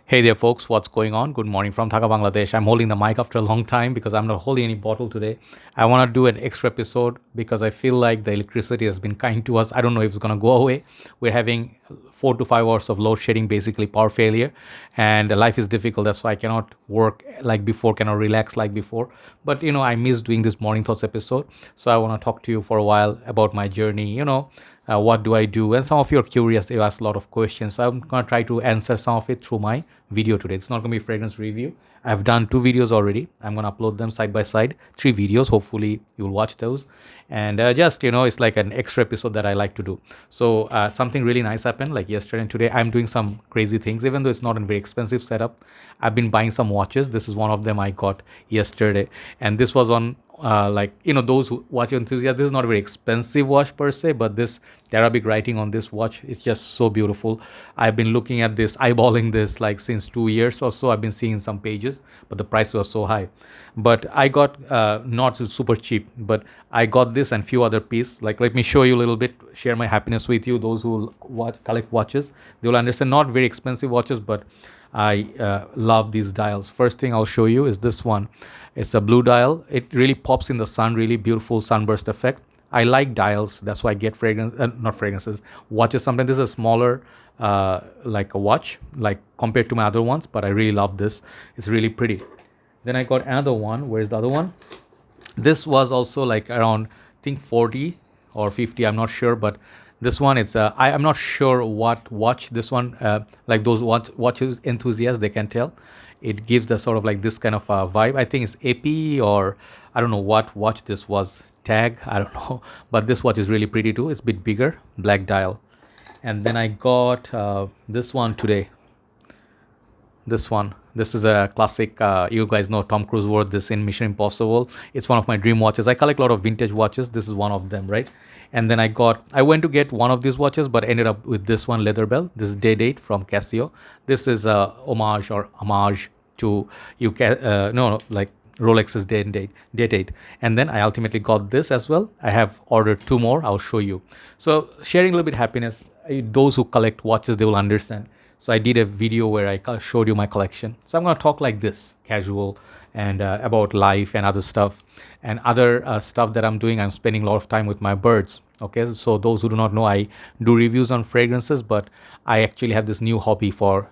Hey there, folks. What's going on? Good morning from Dhaka, Bangladesh. I'm holding the mic after a long time because I'm not holding any bottle today. I want to do an extra episode because I feel like the electricity has been kind to us. I don't know if it's going to go away. We're having 4 to 5 hours of load shedding, basically power failure, and life is difficult. That's why I cannot work like before, cannot relax like before. But I miss doing this morning thoughts episode. So I want to talk to you for a while about my journey. What do I do? And some of you are curious. You ask a lot of questions. So I'm going to try to answer some of it through my video today. It's not going to be fragrance review. I've done 2 videos already. I'm going to upload them side by side, 3 videos. Hopefully you'll watch those. And it's like an extra episode that I like to do. So something really nice happened like yesterday and today. I'm doing some crazy things, even though it's not a very expensive setup. I've been buying some watches. This is one of them I got yesterday. And this was on those who watch enthusiasts. This is not a very expensive watch per se, but this Arabic writing on this watch is just so beautiful. I've been looking at this, eyeballing this like since 2 years or so. I've been seeing some pages, but the price was so high. But I got not super cheap, but I got this and few other pieces. Like, let me show you a little bit, share my happiness with you. Those who collect watches, they will understand. Not very expensive watches, but I love these dials. First thing I'll show you is this one. It's a blue dial. It really pops in the sun, really beautiful sunburst effect. I like dials. That's why I get not fragrances, watches. Sometimes this is a smaller, like a watch, like compared to my other ones, but I really love this. It's really pretty. Then I got another one. Where's the other one? This was also like around, I think 40 or 50. I'm not sure, but this one, I'm not sure what watch this one, like those watches enthusiasts, they can tell. It gives the sort of like this kind of vibe. I think it's AP, or I don't know what watch this was. Tag, I don't know. But this watch is really pretty too. It's a bit bigger, black dial. And then I got this one today. This is a classic. You guys know Tom Cruise wore this in Mission Impossible. It's one of my dream watches. I collect a lot of vintage watches. This is one of them, right? And then I went to get one of these watches, but ended up with this one, leather bell. This is Day Date from Casio. This is a homage to like Rolex's Day Date. And then I ultimately got this as well. I have ordered 2 more. I'll show you. So sharing a little bit happiness. Those who collect watches, they will understand. So I did a video where I showed you my collection. So I'm going to talk like this, casual, and about life and other stuff. And other stuff that I'm doing, I'm spending a lot of time with my birds. Okay, so those who do not know, I do reviews on fragrances, but I actually have this new hobby for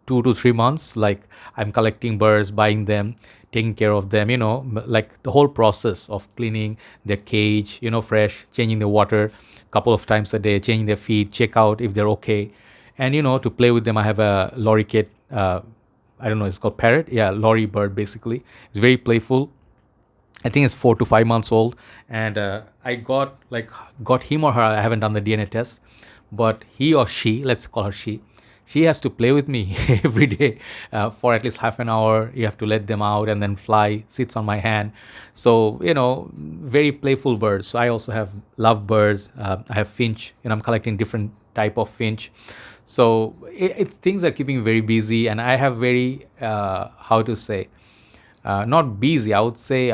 2 to 3 months. Like, I'm collecting birds, buying them, taking care of them, like the whole process of cleaning their cage, fresh, changing the water a couple of times a day, changing their feed, check out if they're okay. And to play with them, I have a lorikeet. I don't know, it's called parrot. Yeah, lorry bird basically. It's very playful. I think it's 4 to 5 months old, and I got him or her. I haven't done the DNA test, but he or she, let's call her she. She has to play with me every day for at least half an hour. You have to let them out and then fly. Sits on my hand, so very playful birds. So I also have love birds. I have finch. I'm collecting different type of finch. So it's things are keeping me very busy, and I have very how to say, not busy. I would say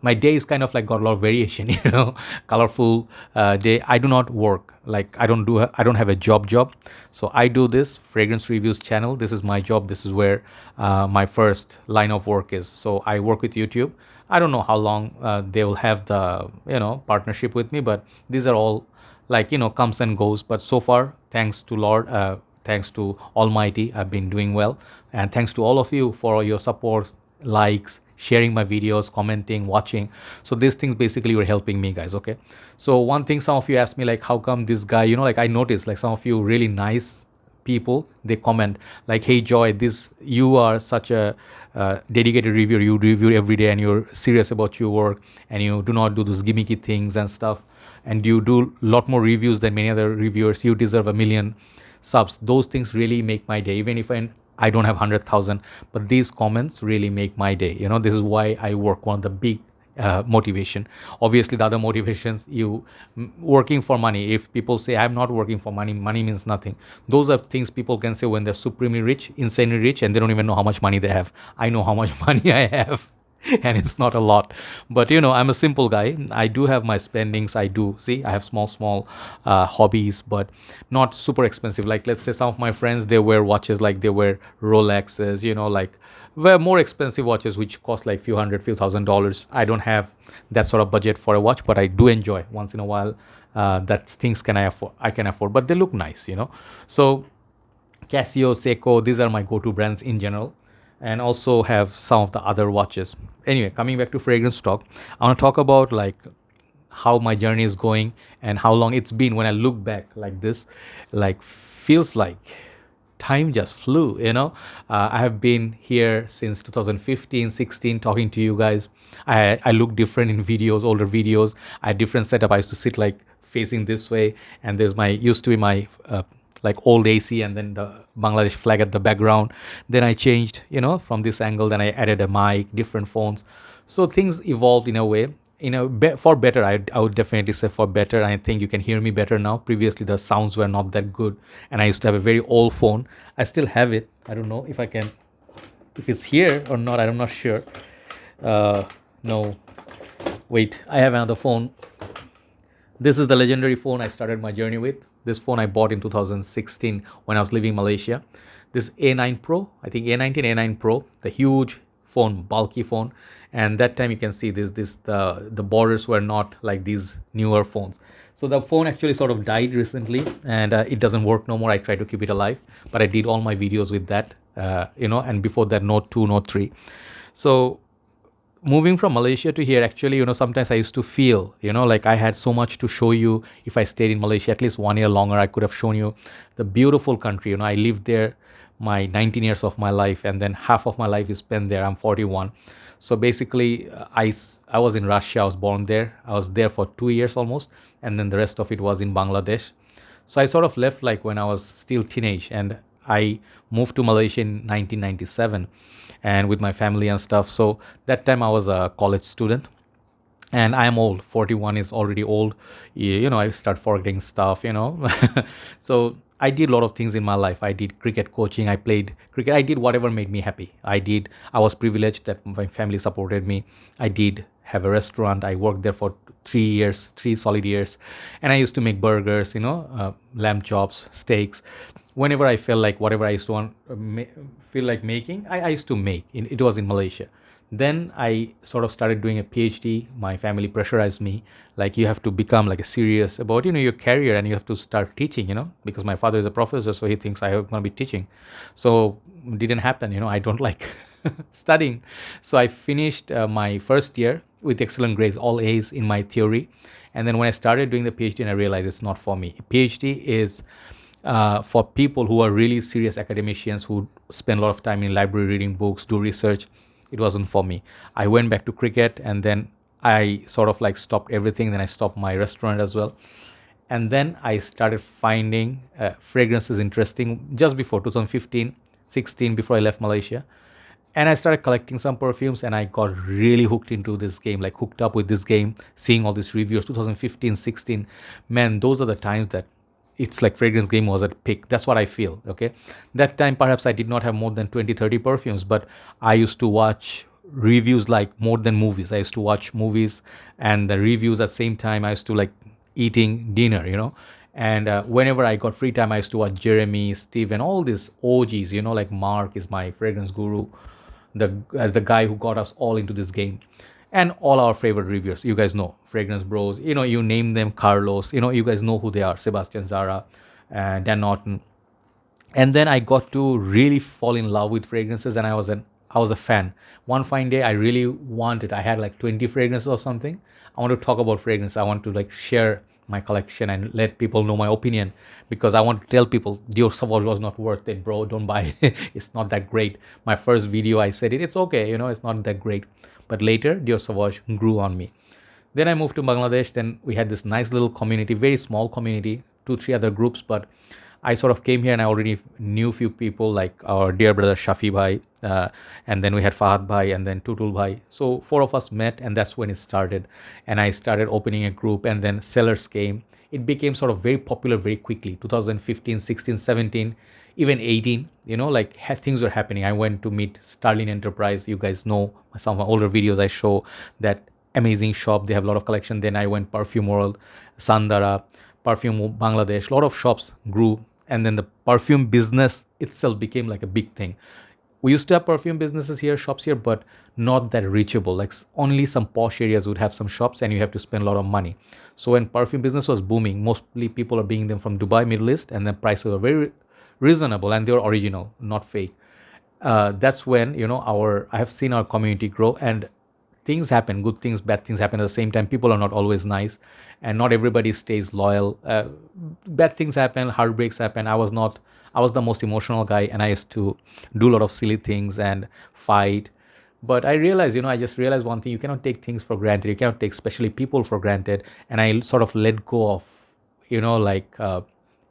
my day is kind of like got a lot of variation. Colorful day. I do not work. Like, I don't have a job. So I do this fragrance reviews channel. This is my job. This is where my first line of work is. So I work with YouTube. I don't know how long they will have the partnership with me, but these are all like comes and goes. But so far, thanks to Lord, thanks to Almighty, I've been doing well. And thanks to all of you for all your support, likes, sharing my videos, commenting, watching. So these things basically were helping me, guys. Okay, so one thing some of you asked me, like, how come this guy, like, I noticed like some of you really nice people, they comment like, hey Joy, you are such a dedicated reviewer. You review every day and you're serious about your work, and you do not do those gimmicky things and stuff, and you do a lot more reviews than many other reviewers. You deserve 1 million subs. Those things really make my day, even if I don't have 100,000, but these comments really make my day. This is why I work. One of the big motivation. Obviously, the other motivations, working for money. If people say I'm not working for money, money means nothing. Those are things people can say when they're supremely rich, insanely rich, and they don't even know how much money they have. I know how much money I have. and it's not a lot. But I'm a simple guy. I do have my spendings. I do see I have small hobbies, but not super expensive. Like, let's say some of my friends, they wear watches, like they wear Rolexes, like wear more expensive watches which cost like few hundred, few $1,000s. I don't have that sort of budget for a watch, but I do enjoy once in a while. That things I can afford, but they look nice. So Casio, Seiko, these are my go-to brands in general, and also have some of the other watches. Anyway, coming back to fragrance talk, I want to talk about like how my journey is going and how long it's been. When I look back like this, like feels like time just flew. I have been here since 2015, 16, talking to you guys. I look different in videos, older videos. I had different setup. I used to sit like facing this way, and there's my used to be my like old AC, and then the Bangladesh flag at the background. Then I changed, from this angle. Then I added a mic, different phones. So things evolved in a way, for better. I would definitely say for better. I think you can hear me better now. Previously, the sounds were not that good, and I used to have a very old phone. I still have it. I don't know if I can, if it's here or not. I'm not sure. No, wait. I have another phone. This is the legendary phone I started my journey with. This phone I bought in 2016 when I was living in Malaysia. This A9 Pro, I think A19, A9 Pro, the huge phone, bulky phone. And that time you can see the borders were not like these newer phones. So the phone actually sort of died recently, and it doesn't work no more. I try to keep it alive, but I did all my videos with that, and before that, Note 2, Note 3. So moving from Malaysia to here, actually, sometimes I used to feel, like I had so much to show you. If I stayed in Malaysia at least 1 year longer, I could have shown you the beautiful country. I lived there my 19 years of my life, and then half of my life is spent there. I'm 41. So basically, I was in Russia. I was born there. I was there for 2 years almost, and then the rest of it was in Bangladesh. So I sort of left like when I was still teenage, and I moved to Malaysia in 1997, and with my family and stuff. So that time I was a college student, and I am old. 41 is already old. I start forgetting stuff. So I did a lot of things in my life. I did cricket coaching. I played cricket. I did whatever made me happy. I was privileged that my family supported me. I did have a restaurant. I worked there for 3 years, 3 solid years. And I used to make burgers, lamb chops, steaks. Whenever I felt like whatever I used to feel like making, I used to make. It was in Malaysia. Then I sort of started doing a PhD. My family pressurized me, like you have to become like a serious about your career, and you have to start teaching, because my father is a professor, so he thinks I'm gonna be teaching. So didn't happen. I don't like studying. So I finished my first year with excellent grades, all A's in my theory, and then when I started doing the PhD, and I realized it's not for me. PhD is for people who are really serious academicians who spend a lot of time in library reading books, do research. It wasn't for me. I went back to cricket, and then I sort of like stopped everything. Then I stopped my restaurant as well. And then I started finding fragrances interesting just before 2015, 16, before I left Malaysia. And I started collecting some perfumes, and I got really hooked into this game, like hooked up with this game, seeing all these reviews, 2015, 16. Man, those are the times that it's like fragrance game was at peak. That's what I feel. Okay. That time, perhaps I did not have more than 20, 30 perfumes, but I used to watch reviews like more than movies. I used to watch movies and the reviews at the same time. I used to like eating dinner. And whenever I got free time, I used to watch Jeremy, Steve, and all these OGs, like Mark is my fragrance guru, as the guy who got us all into this game. And all our favorite reviewers, you guys know, Fragrance Bros, you name them, Carlos, you guys know who they are, Sebastian Zara, Dan Norton. And then I got to really fall in love with fragrances, and I was a fan. One fine day, I had like 20 fragrances or something. I want to talk about fragrance. I want to like share my collection and let people know my opinion, because I want to tell people Dior Sauvage was not worth it, bro. Don't buy it. It's not that great. My first video, I said it's okay, it's not that great. But later, Dior Sauvage grew on me. Then I moved to Bangladesh. Then we had this nice little community, very small community, 2, 3 other groups. But I sort of came here, and I already knew few people like our dear brother Shafi Bhai, and then we had Fahad Bhai, and then Tutul Bhai. So 4 of us met, and that's when it started. And I started opening a group, and then sellers came. It became sort of very popular very quickly. 2015, 16, 17, even 18, like things were happening. I went to meet Starling Enterprise. You guys know some of my older videos, I show that amazing shop. They have a lot of collection. Then I went Perfume World, Sandara, Perfume Bangladesh. A lot of shops grew, and then the perfume business itself became like a big thing. We used to have perfume businesses here, shops here, but not that reachable. Like only some posh areas would have some shops, and you have to spend a lot of money. So when perfume business was booming, mostly people are bringing them from Dubai, Middle East, and the prices were very reasonable, and they were original, not fake. That's when our I have seen our community grow, and things happen, good things, bad things happen at the same time. People are not always nice, and not everybody stays loyal. Bad things happen, heartbreaks happen. I was the most emotional guy, and I used to do a lot of silly things and fight. But I realized, I just realized one thing: you cannot take things for granted. You cannot take, especially people, for granted. And I sort of let go of, like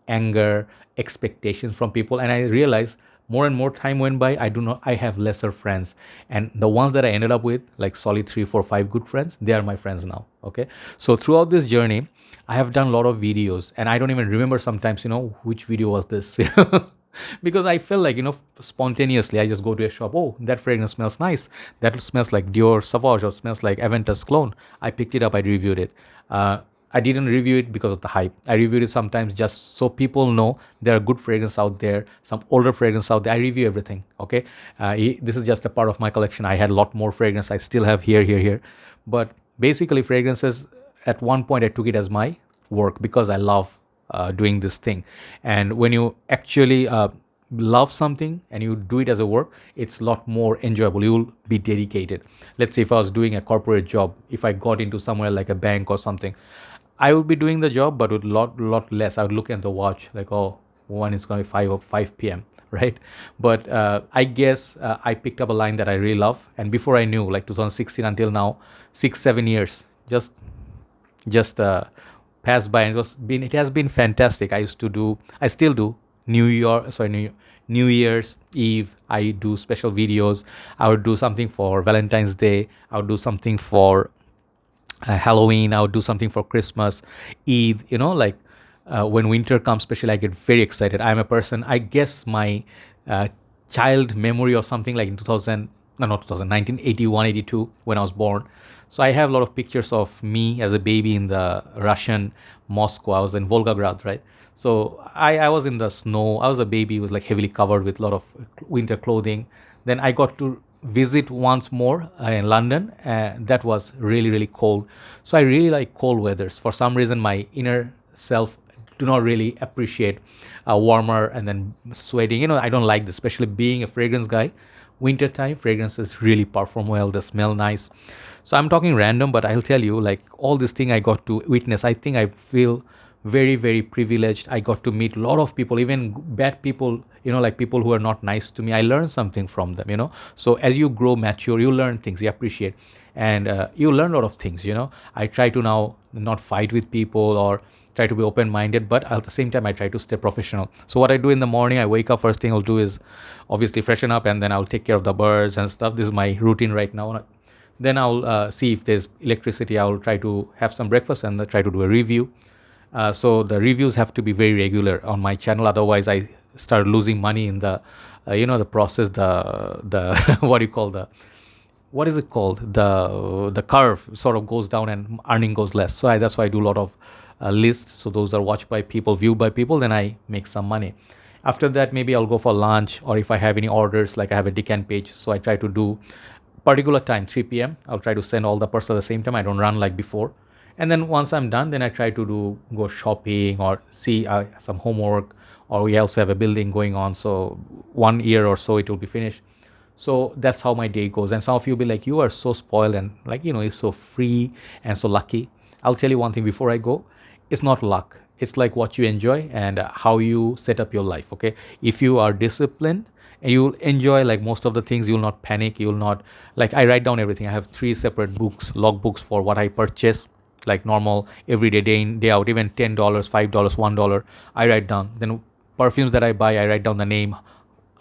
anger, expectations from people. And I realized more and more time went by, I have lesser friends. And the ones that I ended up with, like solid 3, 4, 5 good friends, they are my friends now. Okay. So throughout this journey, I have done a lot of videos, and I don't even remember sometimes, which video was this. Because I felt like, spontaneously, I just go to a shop. Oh, that fragrance smells nice. That smells like Dior Sauvage, or smells like Aventus clone. I picked it up, I reviewed it. I didn't review it because of the hype. I reviewed it sometimes just so people know there are good fragrance out there, some older fragrance out there. I review everything. Okay, this is just a part of my collection. I had a lot more fragrance. I still have here. But basically, fragrances, at one point I took it as my work because I love doing this thing. And when you actually love something and you do it as a work, it's a lot more enjoyable. You'll be dedicated. Let's say if I was doing a corporate job, if I got into somewhere like a bank or something, I would be doing the job, but with lot less. I would look at the watch like, oh, one is going to be 5 p.m. right? But I guess I picked up a line that I really love, and before I knew, like 2016 until now, 6, 7 years, just passed by, and it has been fantastic. I still do New Year's Eve. I do special videos. I would do something for Valentine's Day. I would do something for Halloween. I would do something for Christmas, Eid. Like when winter comes, especially, I get very excited. I'm a person. I guess my uh, child memory or something like in 2000, no, not 2000, 1981, 82, when I was born. So I have a lot of pictures of me as a baby in the Russian Moscow. I was in Volgograd, right? So I was in the snow. I was a baby, was like heavily covered with a lot of winter clothing. Then I got to visit once more in London. That was really, really cold. So I really like cold weathers. For some reason, my inner self do not really appreciate warmer and then sweating. I don't like this, especially being a fragrance guy. Wintertime fragrances really perform well. They smell nice. So I'm talking random, but I'll tell you, like all this thing I got to witness, I think I feel very, very privileged. I got to meet a lot of people, even bad people, like people who are not nice to me. I learned something from them. So as you grow mature, you learn things, you appreciate, and you learn a lot of things. I try to now not fight with people or try to be open minded, but at the same time, I try to stay professional. So what I do in the morning, I wake up, first thing I'll do is obviously freshen up, and then I'll take care of the birds and stuff. This is my routine right now. Then I'll see if there's electricity. I'll try to have some breakfast and try to do a review. So the reviews have to be very regular on my channel. Otherwise, I start losing money in the, the process. The what do you call what is it called? The curve sort of goes down and earning goes less. So that's why I do a lot of lists. So those are watched by people, viewed by people. Then I make some money. After that, maybe I'll go for lunch, or if I have any orders, like I have a Decant page. So I try to do particular time, 3 p.m. I'll try to send all the parts at the same time. I don't run like before. And then once I'm done, then I try to go shopping or see some homework, or we also have a building going on. So 1 year or so it will be finished. So that's how my day goes. And some of you will be like, you are so spoiled and like, you're so free and so lucky. I'll tell you one thing before I go. It's not luck. It's like what you enjoy and how you set up your life. Okay. If you are disciplined, and you'll enjoy like most of the things, you'll not panic. You'll not, like, I write down everything. I have 3 separate books, log books for what I purchase, like normal everyday, day in, day out, even $10, $5, $1. I write down. Then perfumes that I buy, I write down the name,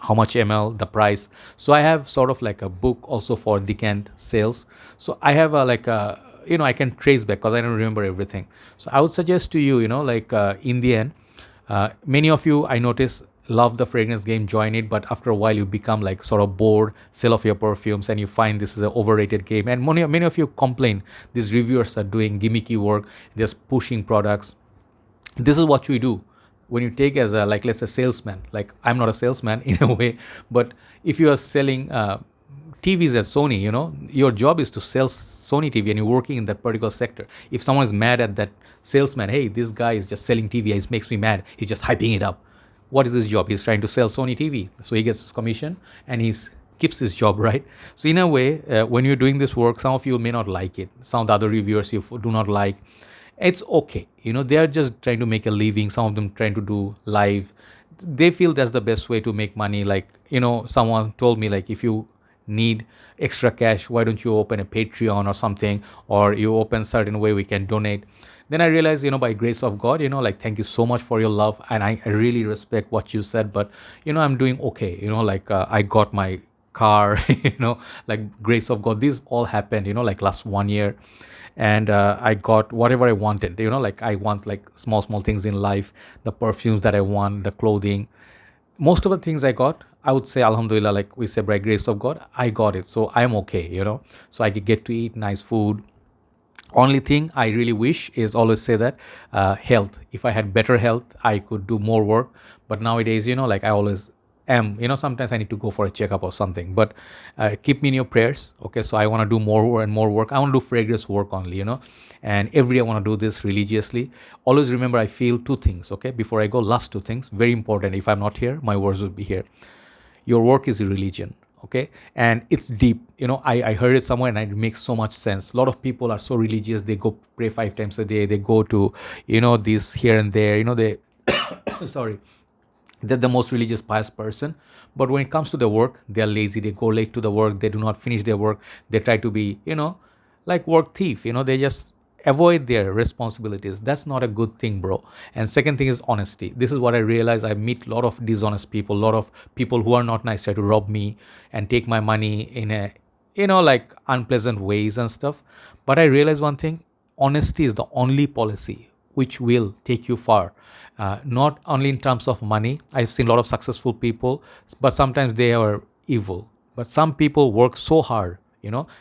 how much ml, the price. So I have sort of like a book also for Decant sales. So I have I can trace back because I don't remember everything. So I would suggest to you, like in the end, many of you, I notice love the fragrance game, join it, but after a while you become like sort of bored, sell off your perfumes, and you find this is an overrated game. And many of you complain these reviewers are doing gimmicky work, just pushing products. This is what we do when you take as a, like, let's say salesman. Like, I'm not a salesman in a way, but if you are selling TVs at Sony, your job is to sell Sony TV, and you're working in that particular sector. If someone is mad at that salesman, hey, this guy is just selling TV, he makes me mad, he's just hyping it up. What is his job? He's trying to sell Sony TV, so he gets his commission and he's keeps his job, right? So in a way, when you're doing this work, some of you may not like it, some of the other reviewers you do not like. It's okay, they are just trying to make a living, some of them trying to do live. They feel that's the best way to make money. Like, someone told me, like, if you need extra cash, why don't you open a Patreon or something, or you open certain way we can donate. Then I realized, by grace of God, like, thank you so much for your love, and I really respect what you said, but I'm doing okay. Like, I got my car, like, grace of God, this all happened, like, last 1 year. And I got whatever I wanted, like, I want, like, small things in life, the perfumes that I want, the clothing, most of the things I got, I would say alhamdulillah, like we say, by grace of God, I got it, so I'm okay. So I could get to eat nice food. Only thing I really wish is, always say that, health. If I had better health, I could do more work. But nowadays, like, I always am, sometimes I need to go for a checkup or something. But keep me in your prayers, okay? So I want to do more and more work. I want to do fragrance work only, and every day I want to do this religiously. Always remember, I feel two things, okay? Before I go, last two things, very important. If I'm not here, my words will be here. Your work is a religion, okay? And it's deep. I heard it somewhere and it makes so much sense. A lot of people are so religious, they go pray 5 times a day, they go to, this here and there, they sorry, they're the most religious, pious person. But when it comes to the work, they're lazy, they go late to the work, they do not finish their work, they try to be, like work thief, they just avoid their responsibilities. That's not a good thing, bro. And second thing is honesty. This is what I realize. I meet a lot of dishonest people, a lot of people who are not nice, try to rob me and take my money in a, like, unpleasant ways and stuff. But I realize one thing: honesty is the only policy which will take you far. Not only in terms of money. I've seen a lot of successful people, but sometimes they are evil. But some people work so hard,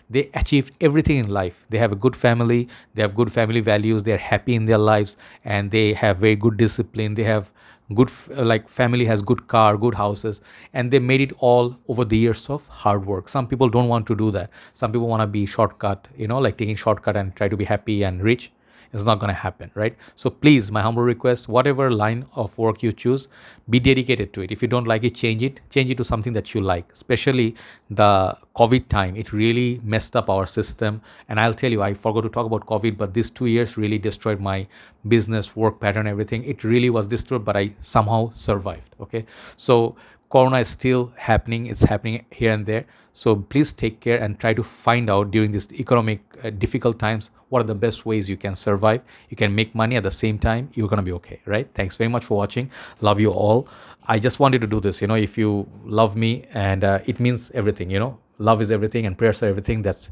they achieved everything in life. They have a good family, they have good family values, they're happy in their lives, and they have very good discipline. They have good, like, family has good car, good houses, and they made it all over the years of hard work. Some people don't want to do that. Some people want to be shortcut, like taking shortcut and try to be happy and rich. It's not going to happen, right? So please, my humble request, whatever line of work you choose, be dedicated to it. If you don't like it, change it to something that you like. Especially the COVID time, it really messed up our system. And I'll tell you, I forgot to talk about COVID, but these 2 years really destroyed my business, work pattern, everything. It really was destroyed, but I somehow survived, okay? So Corona is still happening. It's happening here and there. So please take care and try to find out during these economic difficult times, what are the best ways you can survive. You can make money at the same time. You're going to be okay, right? Thanks very much for watching. Love you all. I just wanted to do this, if you love me, and it means everything, love is everything and prayers are everything. That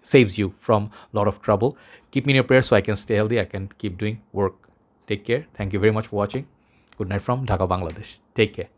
saves you from a lot of trouble. Keep me in your prayers so I can stay healthy. I can keep doing work. Take care. Thank you very much for watching. Good night from Dhaka, Bangladesh. Take care.